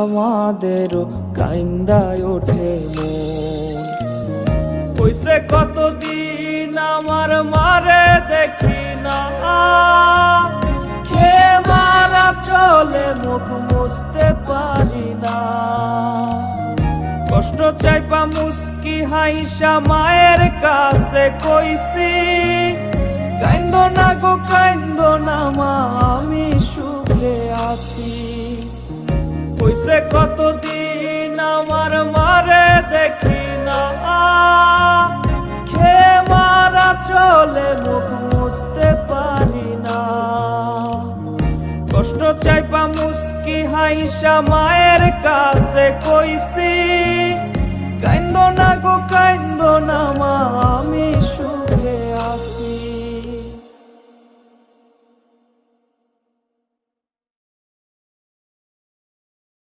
আমাদেরও কাইন্দায় ওঠে মন। কইছে কতদিন আমার মারে দেখি না, খেয়ে মারা চলে মুখ মুছতে পারি না। কষ্ট চাইপা মুস্কি হাইসা মায়ের কাছে কইছি, কাইন্দো না গো কাইন্দো না মা, আমি সুখে আছি। কইছে কতদিন আমার মারে দেখি না, খেয়ে মারা চলে মুখ মুছতে পারি না। কষ্ট চাইপা মুস্কি হাইসা মায়ের কাছে কইছি, কাইন্দো না গো কাইন্দো না মা, আমি সুখে